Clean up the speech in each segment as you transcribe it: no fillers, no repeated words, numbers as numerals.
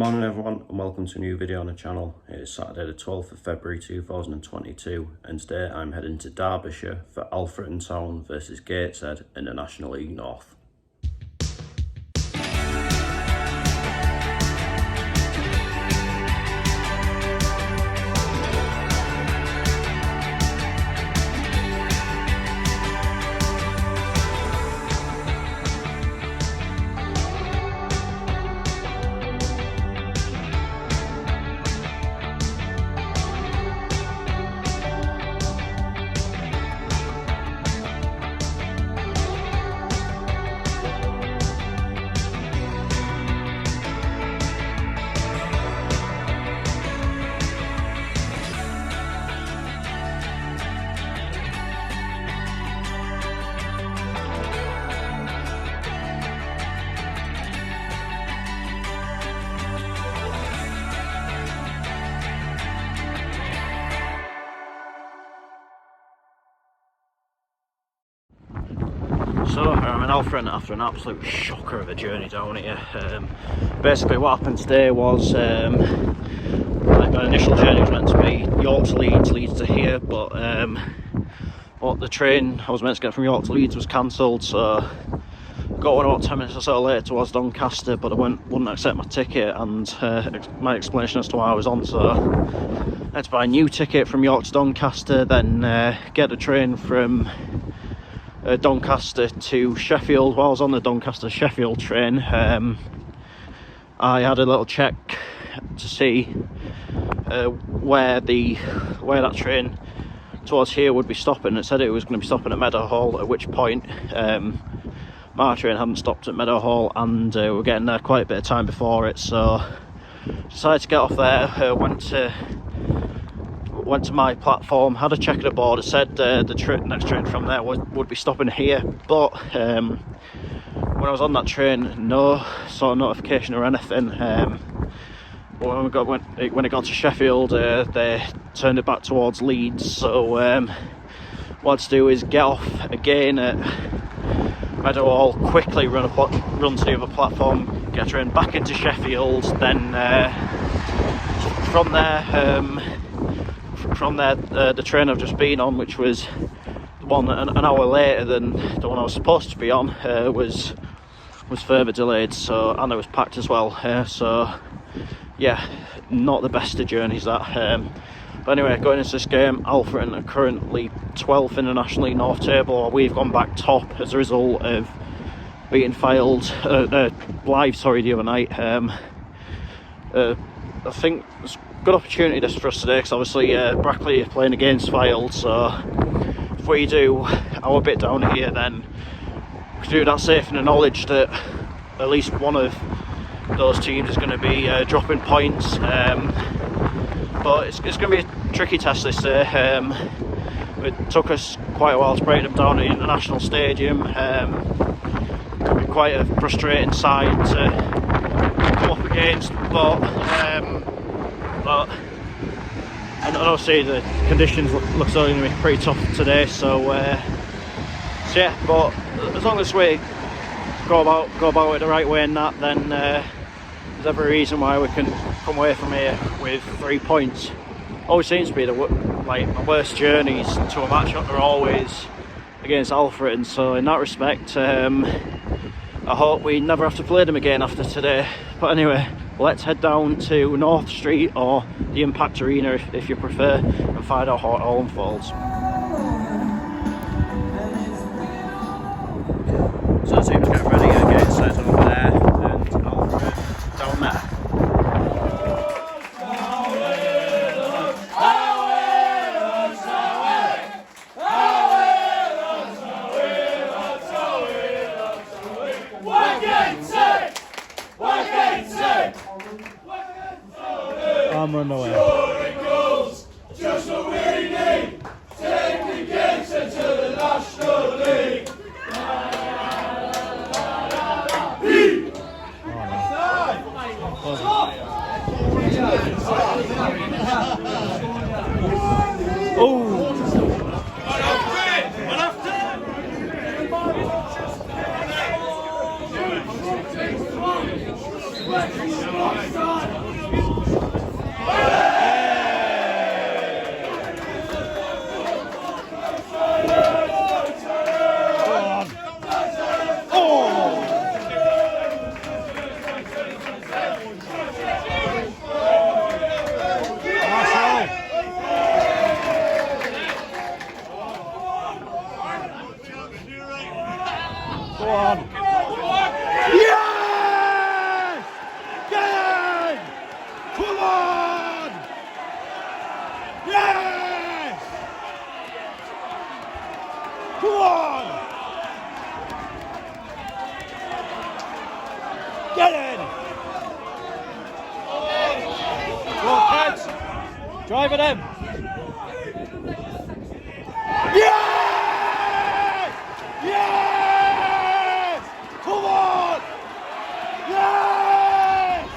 morning everyone, and welcome to a new video on the channel. It is Saturday the 12th of February 2022, and today I'm heading to Derbyshire for Alfreton Town versus Gateshead in the National League North. So I'm in Alfreton after an absolute shocker of a journey down here. Basically what happened today was my initial journey was meant to be York to Leeds to here, but the train I was meant to get from York to Leeds was cancelled, so I got one about 10 minutes or so later towards Doncaster, but I wouldn't accept my ticket and my explanation as to why I was on, so I had to buy a new ticket from York to Doncaster, then get the train from Doncaster to Sheffield. While I was on the Doncaster-Sheffield train, I had a little check to see where that train towards here would be stopping. It said it was going to be stopping at Meadowhall, at which point my train hadn't stopped at Meadowhall, and we were getting there quite a bit of time before it, so decided to get off there. Went to my platform, had a check of the board. It said the next train from there would be stopping here, but when I was on that train, no sort of notification or anything. When it got to Sheffield, they turned it back towards Leeds, so what to do is get off again at Meadowhall, quickly run to the other platform, get a train back into Sheffield, then from there, the train I've just been on, which was the one an hour later than the one I was supposed to be on, was further delayed, so, and it was packed as well, so yeah, not the best of journeys that. But anyway, going into this game, Alfreton are currently 12th in the National League North table. We've gone back top as a result of being Blythe the other night. I think it's a good opportunity this for us today, because obviously Brackley are playing against Fylde, so if we do our bit down here, then we can do that safe in the knowledge that at least one of those teams is going to be dropping points. But it's going to be a tricky test this day. It took us quite a while to break them down at the International Stadium. It could be quite a frustrating side to come up against, but and obviously the conditions look so going to be pretty tough today. So yeah, but as long as we go about it the right way in that, then there's every reason why we can come away from here with 3 points. Always seems to be my worst journeys to a match are always against Alfreton, so in that respect I hope we never have to play them again after today. But anyway, let's head down to North Street, or the Impact Arena if you prefer, and find out how it all unfolds. So the team's getting ready, getting set over there, and Alfreton down there. I'm running away. Just what we need. Taking Gateshead to the National League. Oh! Drive at him! Yes! Yes! Come on! Yes!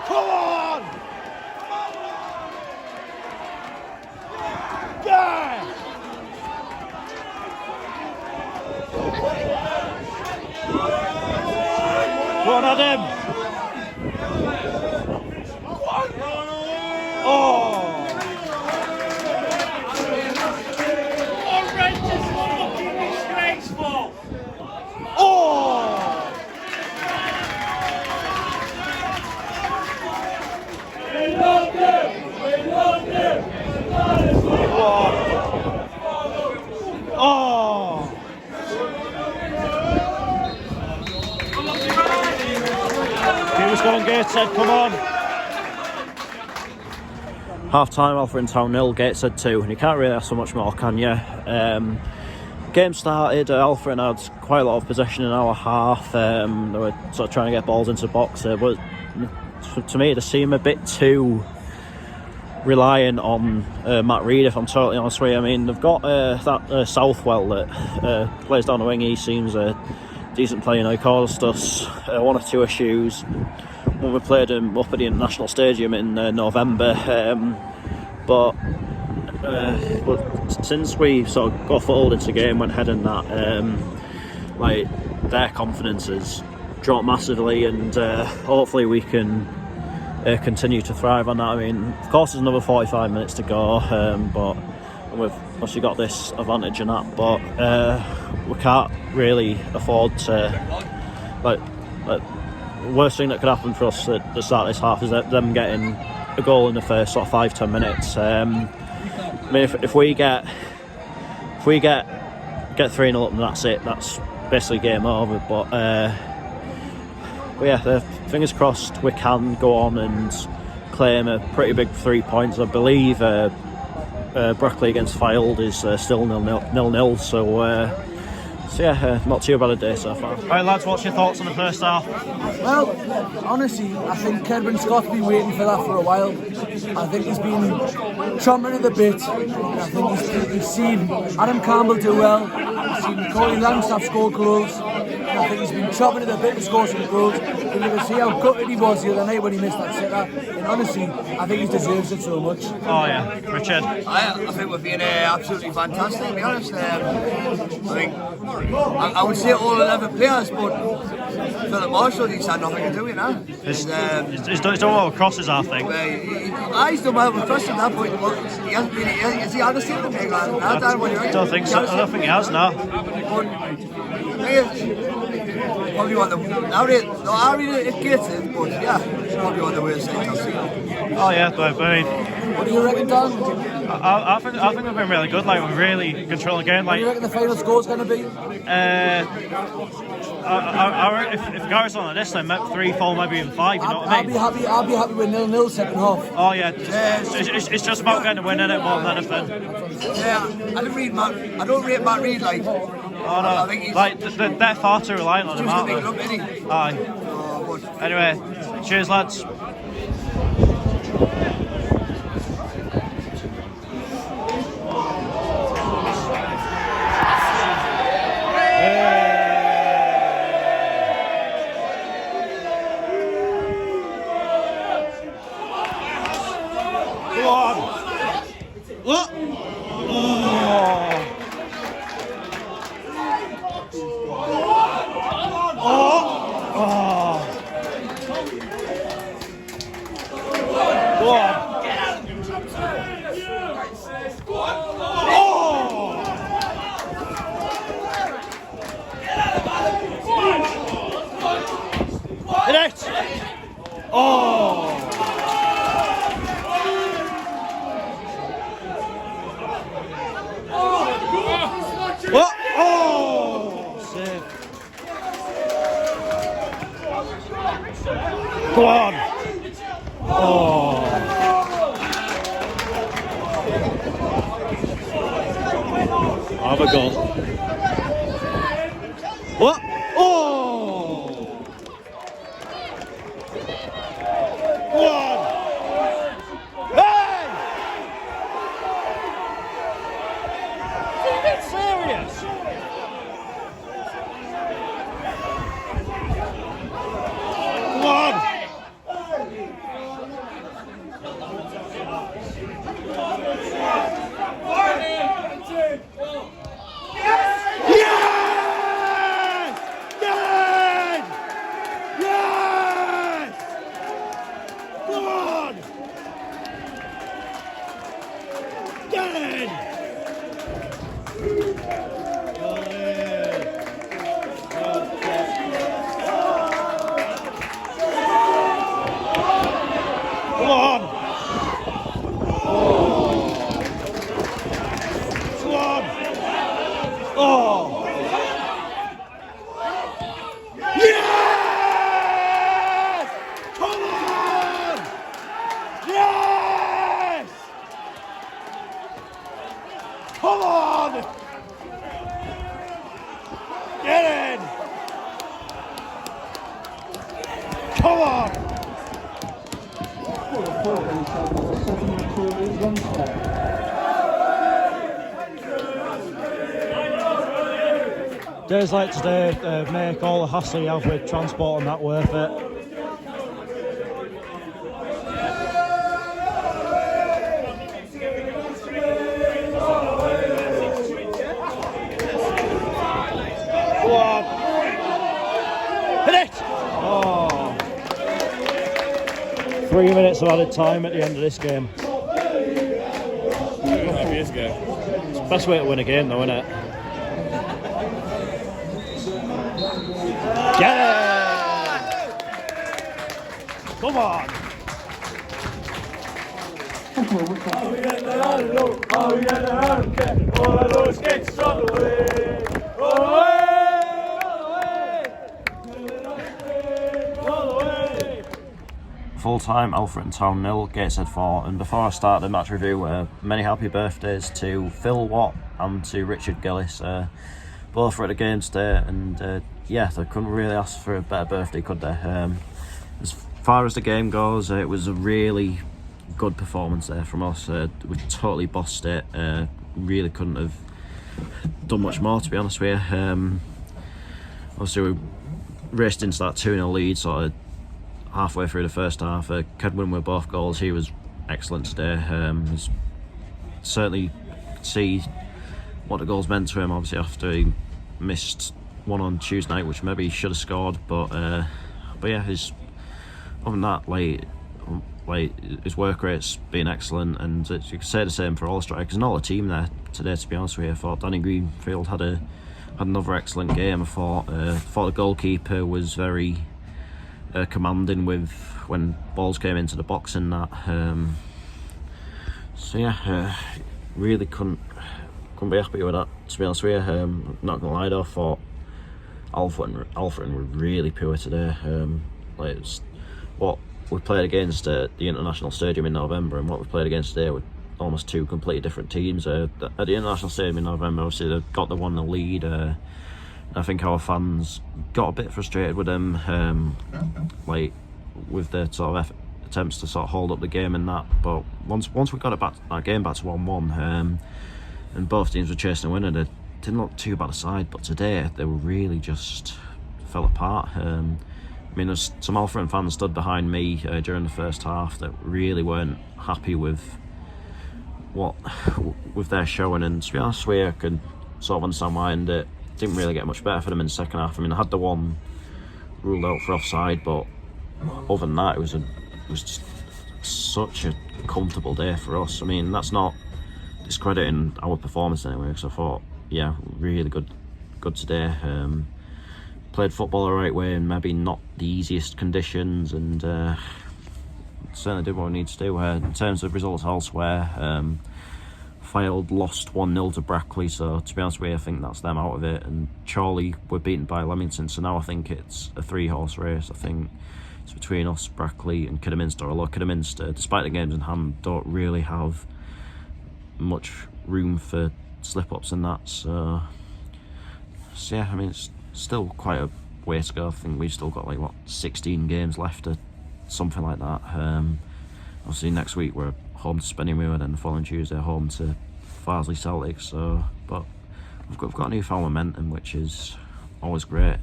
Come on! Yes! Go on, Adam! Oh! Horrendous, fucking disgraceful! Oh! We love you! We love you! Oh! Keep us going, Gateshead, come on! Half time, Alfreton Town 0, Gateshead 2, and you can't really ask so much more, can you? Game started, Alfreton had quite a lot of possession in our half. They were sort of trying to get balls into the box, but to me, they seem a bit too reliant on Matt Reid, if I'm totally honest with you. I mean, they've got that Southwell that plays down the wing. He seems a decent player. You know, he caused us one or two issues when we played him up at the International Stadium in November. But since we sort of got foothold into the game, went ahead in that, like, their confidence has dropped massively, and hopefully we can continue to thrive on that. I mean, of course, there's another 45 minutes to go, but we've obviously got this advantage in that, but we can't really afford to, like the worst thing that could happen for us at the start of this half is them getting a goal in the first sort of 5-10 minutes. I mean, if we get 3-0 up, and that's it. That's basically game over. But yeah, fingers crossed we can go on and claim a pretty big 3 points. I believe Brockley against Fylde is still 0-0. So yeah, not too bad a day so far. Alright lads, what's your thoughts on the first half? Well, honestly, I think Kedwin Scott's been waiting for that for a while. I think he's been chomping at the bit. I think he's seen Adam Campbell do well. He's seen Corey Langstaff score goals. And I think he's been chomping at the bit to score some goals. And you can see how gutted he was the other night when he missed that sitter. And honestly, I think he deserves it so much. Oh yeah, Richard? I think we've been absolutely fantastic, to be honest. I would say all 11 players, but Philip Marshall, he's had nothing to do, you know. He's done well with crosses, I think. He's done well with crosses at that point. He hasn't really, has he understood the big man? I don't think so. I don't think he has, no. Probably one of the, I really it gets it, but yeah, it's probably one of the worst things I've seen. Oh yeah, but I mean, What do you reckon, Dan? I think we've been really good. Like, we're really controlling the game. What Like, do you reckon the final score's going to be? if Gareth's on this, then 3-4, maybe even 5. You know what I mean? I'll be happy with 0-0 second half. Oh yeah, it's just about getting a win in it more than anything. Yeah, I don't rate Matt Reid like. Oh no, I think he's like they're far too reliant on him, just a aren't big they? lump, isn't he? Aye. But Anyway, cheers lads. Go on. What? Hit it! Oh! What? Oh! Save. Go on! Oh! Have a goal. What? Oh! One! Days like today make all the hassle you have with transport and that worth it. Go on. Hit it! Oh. 3 minutes of added time at the end of this game. It's the best way to win a game though, isn't it? Get it! Come on! How we get the handle, how we get the handle, all of those skates all the way, all the way, all the way. Full time, Alfreton Town 0, Gateshead 4. And before I start the match review, many happy birthdays to Phil Watt and to Richard Gillis. Both were at the game today, and yeah, they couldn't really ask for a better birthday, could they? As far as the game goes, it was a really good performance there from us. We totally bossed it. Really couldn't have done much more, to be honest with you. Obviously, we raced into that 2-0 lead sort of halfway through the first half. Kedwin with both goals. He was excellent today. Certainly could see what the goals meant to him, obviously, after he missed one on Tuesday night, which maybe he should have scored. But yeah, other than that, like his work rate's been excellent, and you could say the same for all strikers and all the team there today. To be honest with you, I thought Danny Greenfield had another excellent game. I thought the goalkeeper was very commanding with when balls came into the box and that. So yeah, really couldn't be happy with that, to be honest with you. I'm not gonna lie though, I thought Alfreton were really poor today. Like it's what we played against the International Stadium in November and what we played against today were almost two completely different teams. At the International Stadium in November, obviously they got the 1-0 lead. I think our fans got a bit frustrated with them, like with their sort of attempts to sort of hold up the game and that. But once we got that game back to 1-1, and both teams were chasing a winner, they didn't look too bad aside. But today they were really just fell apart. I mean, there's some Alfreton fans stood behind me during the first half that really weren't happy with their showing, and to be honest with you, I can sort of understand why, and it didn't really get much better for them in the second half. I mean, I had the one ruled out for offside, but other than that, it was just such a comfortable day for us. I mean, that's not discrediting our performance anyway, because I thought, yeah, really good today. Played football the right way and maybe not the easiest conditions, and certainly did what we need to do. In terms of results elsewhere, Fylde lost 1-0 to Brackley, so to be honest with you, I think that's them out of it. And Chorley were beaten by Leamington, so now I think it's a 3-horse race. I think it's between us, Brackley and Kidderminster, although Kidderminster, despite the games in hand, don't really have much room for slip-ups and that. So yeah, I mean, it's still quite a way to go. I think we've still got 16 games left or something like that. Obviously next week we're home to Spennymoor, and then the following Tuesday home to Farsley Celtic. So, but we've got a newfound momentum, which is always great.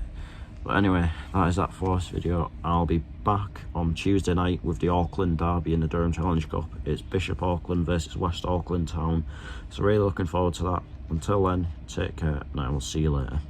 But anyway, that is that for this video. I'll be back on Tuesday night with the Auckland derby in the Durham Challenge Cup. It's Bishop Auckland versus West Auckland Town. So really looking forward to that. Until then, take care, and I will see you later.